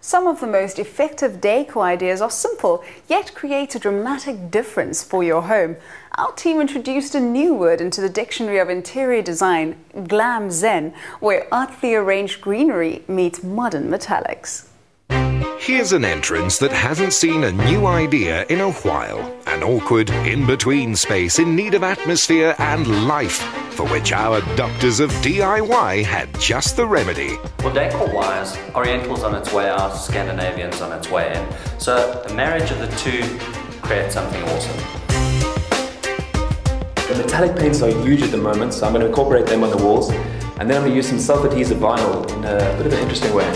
Some of the most effective decor ideas are simple, yet create a dramatic difference for your home. Our team introduced a new word into the Dictionary of Interior Design, Glam Zen, where artfully arranged greenery meets modern metallics. Here's an entrance that hasn't seen a new idea in a while. An awkward, in-between space in need of atmosphere and life, for which our doctors of DIY had just the remedy. Well, decor-wise, Oriental's on its way out, Scandinavian's on its way in. So a marriage of the two creates something awesome. The metallic paints are huge at the moment, so I'm going to incorporate them on the walls. And then I'm going to use some self-adhesive vinyl in a bit of an interesting way.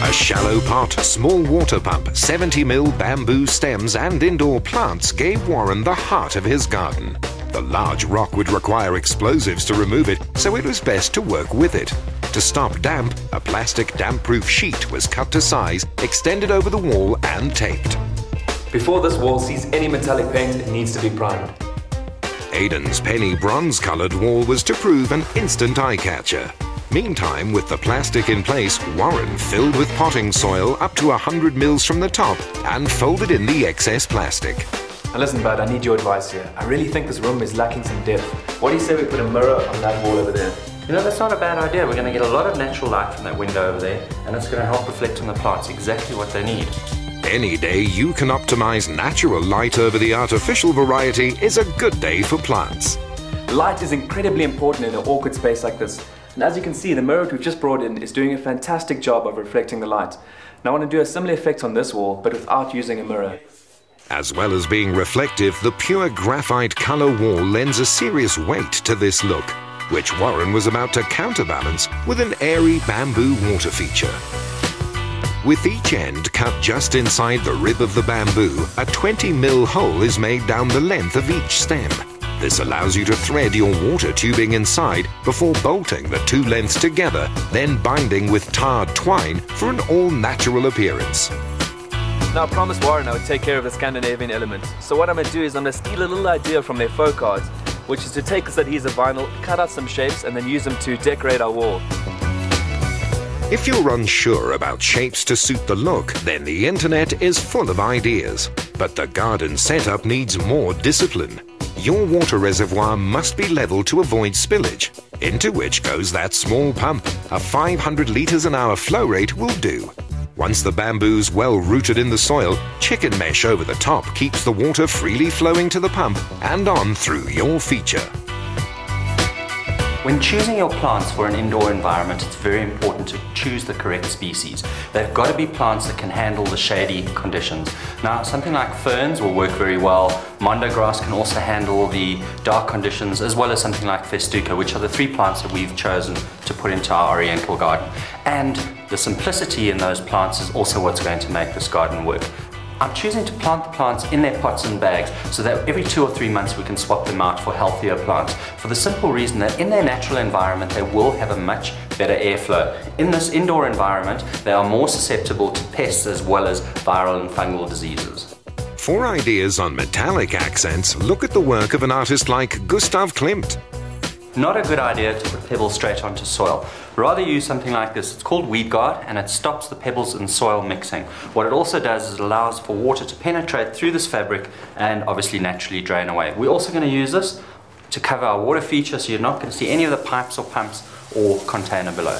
A shallow pot, small water pump, 70mm bamboo stems and indoor plants gave Warren the heart of his garden. The large rock would require explosives to remove it, so it was best to work with it. To stop damp, a plastic damp-proof sheet was cut to size, extended over the wall and taped. Before this wall sees any metallic paint, it needs to be primed. Aidan's penny bronze-coloured wall was to prove an instant eye-catcher. Meantime, with the plastic in place, Warren filled with potting soil up to 100 mils from the top and folded in the excess plastic. Now listen, Bud, I need your advice here. I really think this room is lacking some depth. What do you say we put a mirror on that wall over there? You know, that's not a bad idea. We're going to get a lot of natural light from that window over there, and it's going to help reflect on the plants exactly what they need. Any day you can optimize natural light over the artificial variety is a good day for plants. Light is incredibly important in an awkward space like this. And as you can see, the mirror we've just brought in is doing a fantastic job of reflecting the light. Now I want to do a similar effect on this wall, but without using a mirror. As well as being reflective, the pure graphite color wall lends a serious weight to this look, which Warren was about to counterbalance with an airy bamboo water feature. With each end cut just inside the rib of the bamboo, a 20mm hole is made down the length of each stem. This allows you to thread your water tubing inside before bolting the two lengths together, then binding with tarred twine for an all-natural appearance. Now I promised Warren I would take care of the Scandinavian element. So what I'm going to do is I'm going to steal a little idea from their folk cards, which is to take this adhesive vinyl, cut out some shapes and then use them to decorate our wall. If you're unsure about shapes to suit the look, then the internet is full of ideas. But the garden setup needs more discipline. Your water reservoir must be level to avoid spillage, into which goes that small pump. A 500 litres an hour flow rate will do. Once the bamboo's well rooted in the soil, chicken mesh over the top keeps the water freely flowing to the pump and on through your feature. When choosing your plants for an indoor environment, it's very important to choose the correct species. They've got to be plants that can handle the shady conditions. Now, something like ferns will work very well. Mondo grass can also handle the dark conditions, as well as something like festuca, which are the three plants that we've chosen to put into our Oriental garden. And the simplicity in those plants is also what's going to make this garden work. I'm choosing to plant the plants in their pots and bags so that every 2 or 3 months we can swap them out for healthier plants, for the simple reason that in their natural environment they will have a much better airflow. In this indoor environment they are more susceptible to pests as well as viral and fungal diseases. For ideas on metallic accents, look at the work of an artist like Gustav Klimt. Not a good idea to put pebbles straight onto soil. Rather use something like this. It's called Weed Guard and it stops the pebbles and soil mixing. What it also does is it allows for water to penetrate through this fabric and obviously naturally drain away. We're also going to use this to cover our water feature so you're not going to see any of the pipes or pumps or container below.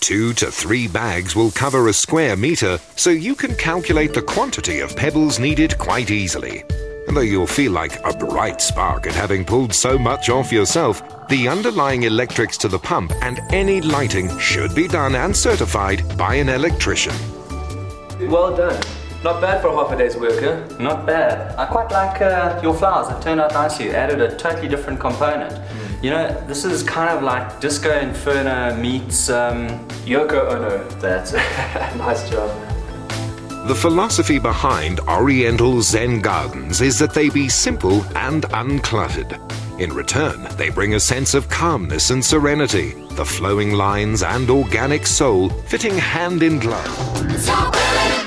2 to 3 bags will cover a square meter, so you can calculate the quantity of pebbles needed quite easily. And though you'll feel like a bright spark at having pulled so much off yourself, the underlying electrics to the pump and any lighting should be done and certified by an electrician. Well done. Not bad for half a day's work, huh? Not bad. I quite like your flowers. They turned out nicely. You added a totally different component. You know, this is kind of like Disco Inferno meets Yoko Ono. That's nice job. The philosophy behind Oriental Zen gardens is that they be simple and uncluttered. In return, they bring a sense of calmness and serenity, the flowing lines and organic soul fitting hand in glove.